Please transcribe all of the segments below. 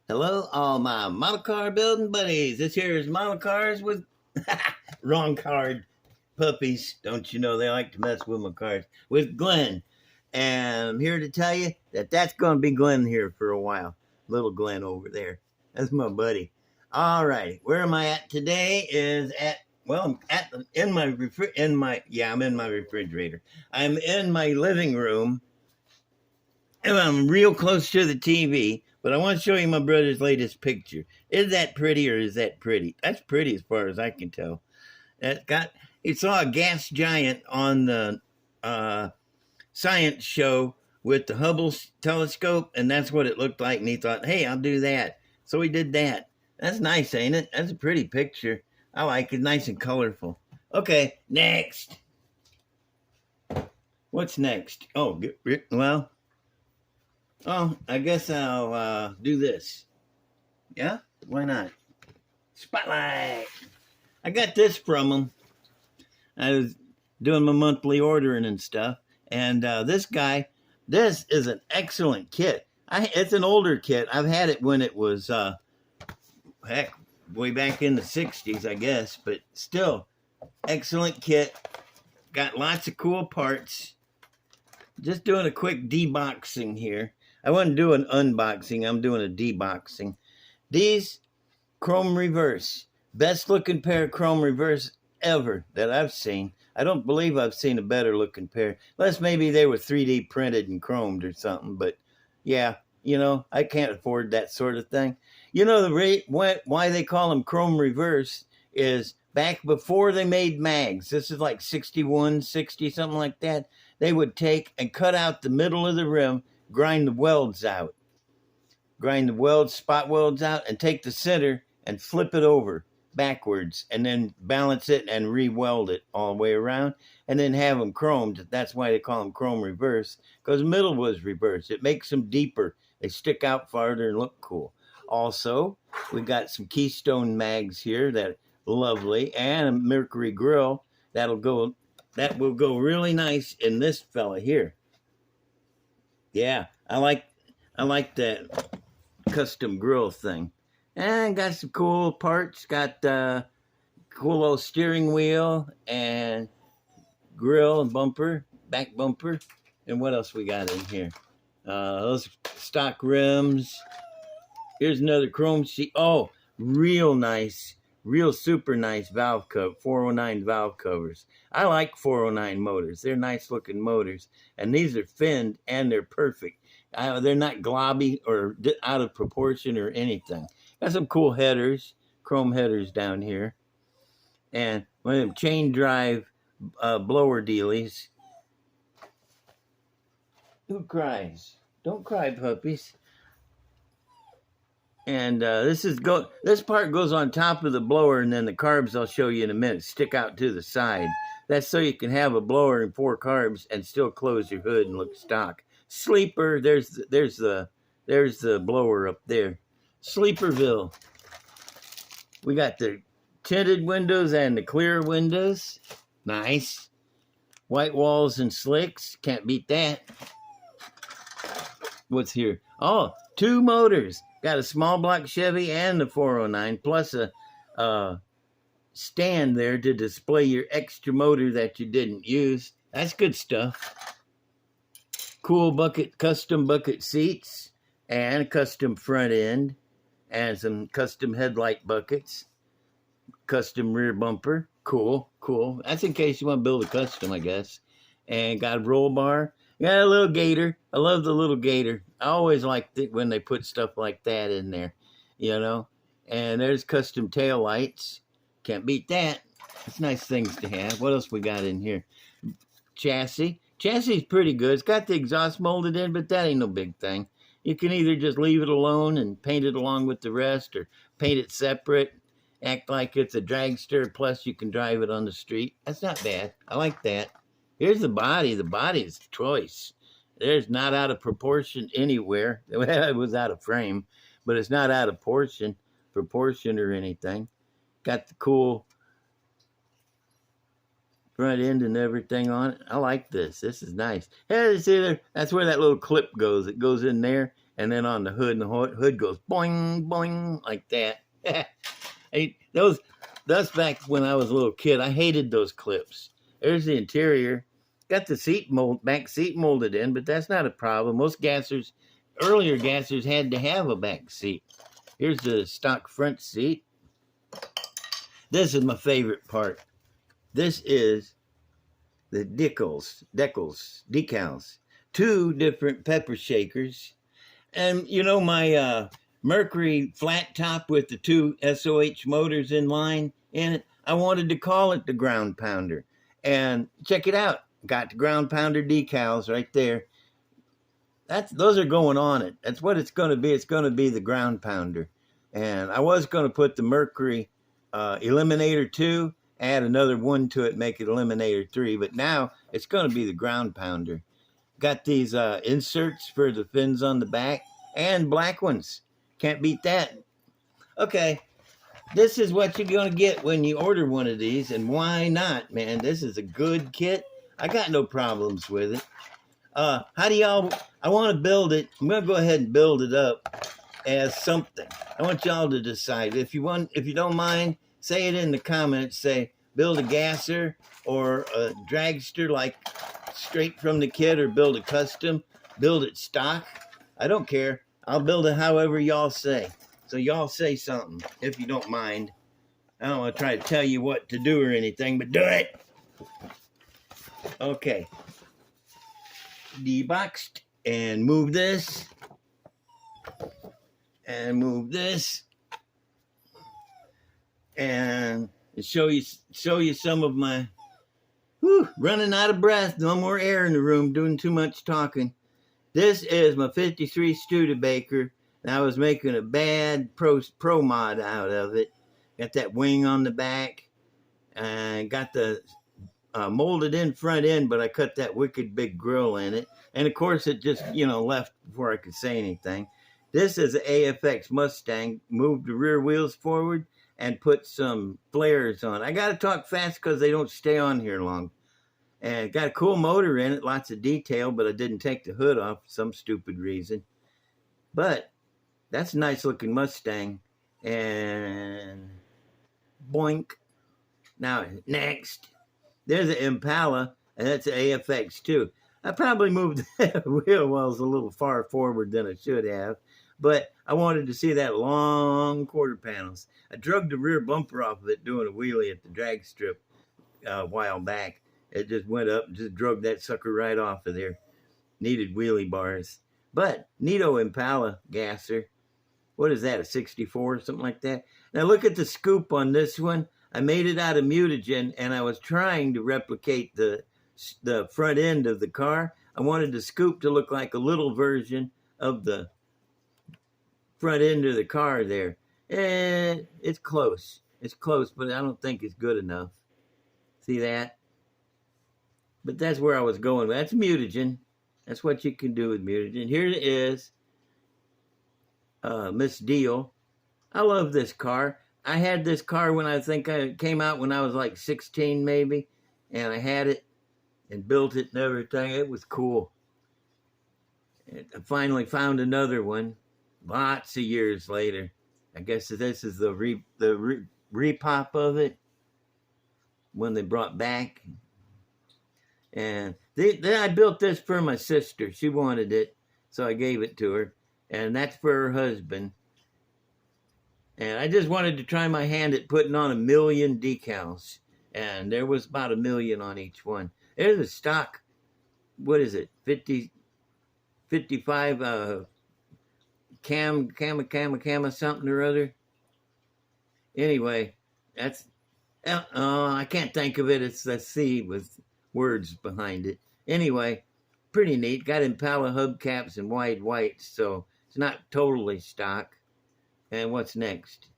Hello, all my model car building buddies. This here is model cars with wrong card puppies. Don't you know they like to mess with my cars? With Glenn. And I'm here to tell you that that's going to be Glenn here for a while. Little Glenn over there. That's my buddy. All right. Where am I at today? Is at well, I'm in my I'm in my refrigerator. I'm in my living room and I'm real close to the TV, but I want to show you my brother's latest picture. Is that pretty or is that pretty? That's pretty as far as I can tell. He saw a gas giant on the uh, science show with the Hubble telescope, and that's what it looked like. And he thought, hey, I'll do that. So he did that. That's nice, ain't it? That's a pretty picture. I like it, nice and colorful. Okay, next. What's next? Well, I guess I'll do this. Yeah? Why not? Spotlight! I got this from him. I was doing my monthly ordering and stuff. And this is an excellent kit. It's an older kit. I've had it when it was, way back in the 60s, I guess. But still, excellent kit. Got lots of cool parts. Just doing a quick deboxing here. I wouldn't do an unboxing. I'm doing a deboxing. These chrome reverse. Best looking pair of chrome reverse ever that I've seen. I don't believe I've seen a better looking pair. Unless maybe they were 3D printed and chromed or something. But yeah, I can't afford that sort of thing. Why they call them chrome reverse is back before they made mags. This is like 61, 60, something like that. They would take and cut out the middle of the rim, grind the welds out. Grind the spot welds out, and take the center and flip it over backwards, and then balance it and re-weld it all the way around, and then have them chromed. That's why they call them chrome reverse, because the middle was reversed. It makes them deeper. They stick out farther and look cool. Also, we got some Keystone mags here that are lovely, and a Mercury grill that will go really nice in this fella here. Yeah, I like that custom grill thing. And got some cool parts. Got cool little steering wheel and grill and bumper, back bumper. And what else we got in here? Those stock rims. Here's another chrome sheet. Oh, real nice, real super nice valve cover, 409 valve covers. I like 409 motors. They're nice looking motors. And these are finned and they're perfect. They're not globby or out of proportion or anything. Got some cool headers, chrome headers down here. And one of them chain drive blower dealies. Who cries? Don't cry, puppies. And this part goes on top of the blower, and then the carbs I'll show you in a minute stick out to the side. That's so you can have a blower and 4 carbs and still close your hood and look stock. Sleeper, there's the blower up there. Sleeperville. We got the tinted windows and the clear windows. Nice. White walls and slicks. Can't beat that. What's here? Oh, 2 motors. Got a small block Chevy and the 409, plus a stand there to display your extra motor that you didn't use. That's good stuff. Cool custom bucket seats, and a custom front end, and some custom headlight buckets. Custom rear bumper. Cool. That's in case you want to build a custom, I guess. And got a roll bar. Got a little gator. I love the little gator. I always like when they put stuff like that in there, And there's custom tail lights. Can't beat that. It's nice things to have. What else we got in here? Chassis. Chassis is pretty good. It's got the exhaust molded in, but that ain't no big thing. You can either just leave it alone and paint it along with the rest, or paint it separate, act like it's a dragster, plus you can drive it on the street. That's not bad. I like that. Here's the body. The body is choice. There's not out of proportion anywhere. It was out of frame, but it's not out of proportion or anything. Got the cool front end and everything on it. I like this. This is nice. Hey, see there? That's where that little clip goes. It goes in there, and then on the hood, and the hood goes boing, boing, like that. That's back when I was a little kid. I hated those clips. There's the interior. Got the back seat molded in, but that's not a problem. Most gassers, earlier gassers, had to have a back seat. Here's the stock front seat. This is my favorite part. This is the decals. 2 different pepper shakers. And you know my Mercury flat top with the 2 SOH motors in line in it? I wanted to call it the ground pounder. And check it out. Got the ground pounder decals right there. Those are going on it. That's what it's going to be. It's going to be the ground pounder. And I was going to put the Mercury Eliminator 2, add another 1 to it, make it Eliminator 3. But now it's going to be the ground pounder. Got these inserts for the fins on the back and black ones. Can't beat that. Okay. This is what you're going to get when you order one of these. And why not, man? This is a good kit. I got no problems with it. How do y'all, I want to build it. I'm going to go ahead and build it up as something. I want y'all to decide. If you don't mind, say it in the comments. Say, build a gasser or a dragster like straight from the kit, or build a custom, build it stock. I don't care. I'll build it however y'all say. So y'all say something, if you don't mind. I don't want to try to tell you what to do or anything, but do it. Okay. Deboxed, and move this. And move this. And show you some of my running out of breath. No more air in the room, doing too much talking. This is my 53 Studebaker. And I was making a bad pro mod out of it. Got that wing on the back. And got the molded in front end, but I cut that wicked big grill in it. And of course it just, left before I could say anything. This is an AFX Mustang. Moved the rear wheels forward and put some flares on. I got to talk fast because they don't stay on here long. And got a cool motor in it, lots of detail, but I didn't take the hood off for some stupid reason. But that's a nice looking Mustang. And boink. Now, next. There's an Impala, and that's an AFX too. I probably moved the wheel wells a little far forward than I should have, but I wanted to see that long quarter panels. I drug the rear bumper off of it doing a wheelie at the drag strip a while back. It just went up and just drug that sucker right off of there. Needed wheelie bars. But neato Impala gasser. What is that, a 64 or something like that? Now look at the scoop on this one. I made it out of mutagen, and I was trying to replicate the front end of the car. I wanted the scoop to look like a little version of the front end of the car there. And it's close. It's close, but I don't think it's good enough. See that? But that's where I was going. That's mutagen. That's what you can do with mutagen. Here it is. Miss Deal. I love this car. I had this car when I came out when I was like 16 maybe, and I had it and built it and everything. It was cool. And I finally found another one lots of years later. I guess this is the repop of it when they brought back. And then I built this for my sister. She wanted it, so I gave it to her. And that's for her husband. And I just wanted to try my hand at putting on 1 million decals. And there was about 1 million on each one. There's a stock, what is it, 55 cam, something or other. Anyway, that's, I can't think of it. It's a C with words behind it. Anyway, pretty neat. Got Impala hubcaps and wide whites, so it's not totally stock. And what's next?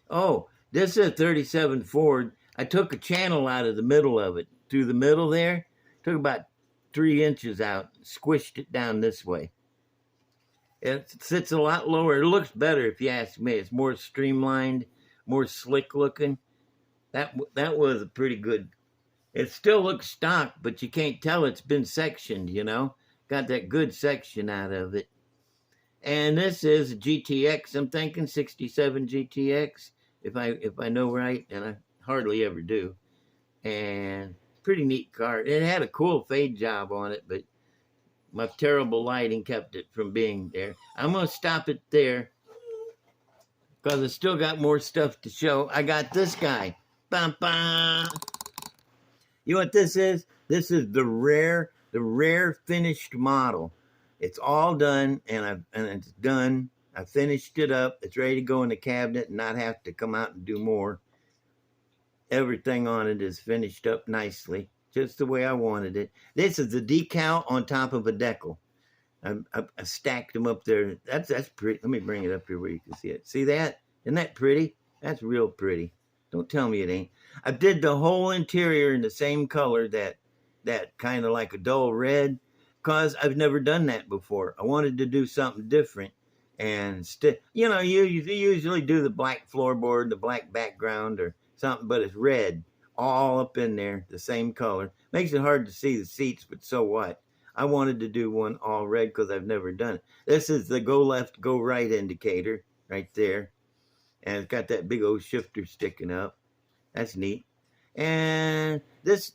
Oh, this is a 37 Ford. I took a channel out of the middle of it. Through the middle there. Took about 3 inches out. Squished it down this way. It sits a lot lower. It looks better if you ask me. It's more streamlined. More slick looking. That was a pretty good. It still looks stock, but you can't tell it's been sectioned, Got that good section out of it. And this is a GTX, I'm thinking 67 GTX, if I know right, and I hardly ever do. And pretty neat car. It had a cool fade job on it, but my terrible lighting kept it from being there. I'm going to stop it there because I still got more stuff to show. I got this guy. Bum, bum. You know what this is? This is the rare finished model. It's all done, and it's done. I finished it up. It's ready to go in the cabinet and not have to come out and do more. Everything on it is finished up nicely, just the way I wanted it. This is the decal on top of a decal. I stacked them up there. That's pretty. Let me bring it up here where you can see it. See that? Isn't that pretty? That's real pretty. Don't tell me it ain't. I did the whole interior in the same color, that kind of like a dull red, because I've never done that before. I wanted to do something different. And, you know, you usually do the black floorboard, the black background or something, but it's red all up in there, the same color. Makes it hard to see the seats, but so what? I wanted to do one all red because I've never done it. This is the go left, go right indicator right there. And it's got that big old shifter sticking up. That's neat. And this,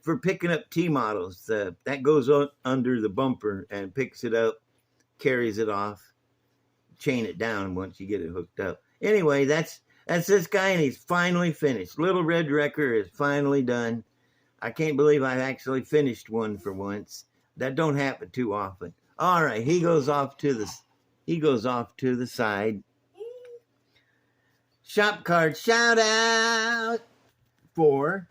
for picking up T models, that goes on under the bumper and picks it up, carries it off, chain it down once you get it hooked up. Anyway, that's this guy, and he's finally finished. Little Red Wrecker is finally done. I can't believe I've actually finished one for once. That don't happen too often. All right, he goes off to the side. Shop card shout out for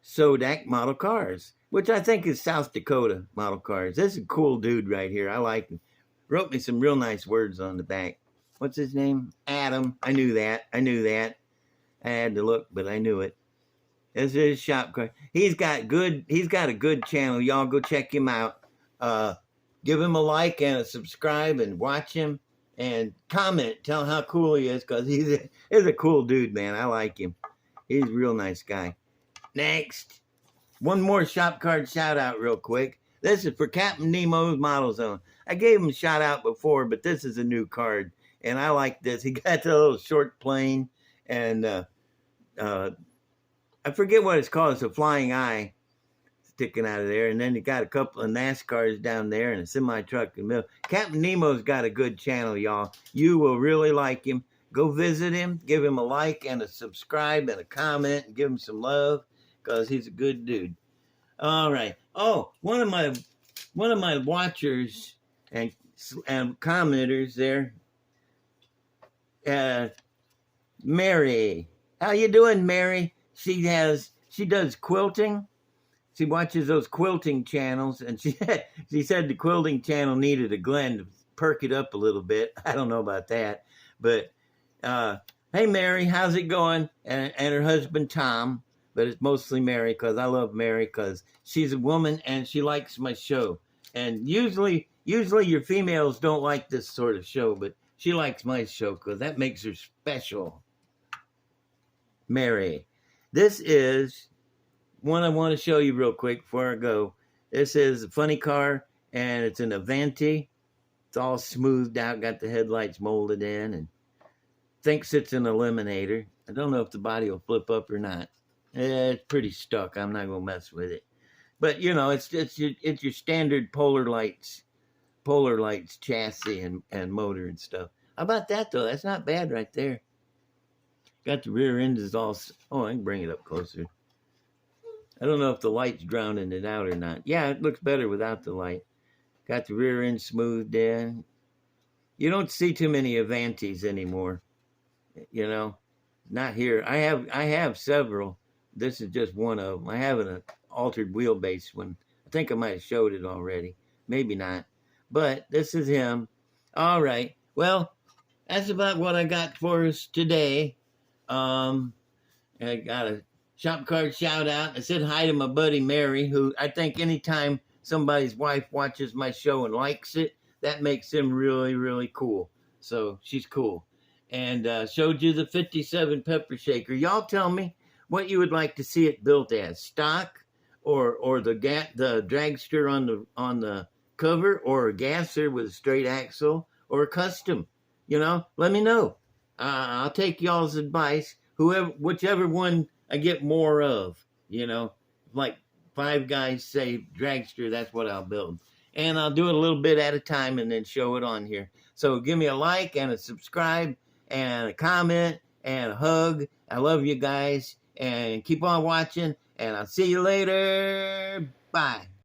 Sodak Model Cars, which I think is South Dakota Model Cars. This is a cool dude right here. I like him. Wrote me some real nice words on the back. What's his name? Adam. I knew that. I had to look, but I knew it. This is shop card. He's got a good channel. Y'all go check him out. Give him a like and a subscribe and watch him and comment. Tell him how cool he is, because he's a cool dude, man. I like him. He's a real nice guy. Next, one more shop card shout out real quick. This is for Captain Nemo's Model Zone. I gave him a shout out before, but this is a new card, and I like this. He got the little short plane, and I forget what it's called. It's a flying eye sticking out of there, and then you got a couple of NASCARs down there and a semi-truck in the middle. Captain Nemo's got a good channel, y'all. You will really like him. Go visit him, give him a like and a subscribe and a comment, and give him some love, because he's a good dude. All right. Oh, one of my watchers and commenters there, Mary. How you doing, Mary? She does quilting. She watches those quilting channels, and she said the quilting channel needed a Glenn to perk it up a little bit. I don't know about that, but hey, Mary, how's it going? And her husband Tom, but it's mostly Mary, because I love Mary because she's a woman and she likes my show. And usually your females don't like this sort of show, but she likes my show because that makes her special. Mary, this is one I want to show you real quick before I go. This is a funny car, and it's an Avanti. It's all smoothed out, got the headlights molded in, and thinks it's an Eliminator. I don't know if the body will flip up or not. It's pretty stuck. I'm not gonna mess with it. But you know, it's your standard Polar Lights chassis and motor and stuff. How about that though? That's not bad right there. Got the rear end is all. Oh, I can bring it up closer. I don't know if the light's drowning it out or not. Yeah, it looks better without the light. Got the rear end smoothed in. You don't see too many Avantis anymore. You know, not here. I have several. This is just one of them. I have an altered wheelbase one. I think I might have showed it already. Maybe not. But this is him. All right. Well, that's about what I got for us today. I got a shop card shout out. I said hi to my buddy Mary, who I think anytime somebody's wife watches my show and likes it, that makes them really, really cool. So she's cool. And showed you the 57 pepper shaker. Y'all tell me what you would like to see it built as, stock or the dragster on the cover or a gasser with a straight axle or a custom. Let me know. I'll take y'all's advice. Whichever one I get more of. Like Five Guys say dragster, that's what I'll build. And I'll do it a little bit at a time and then show it on here. So give me a like and a subscribe and a comment and a hug. I love you guys and keep on watching and I'll see you later. Bye.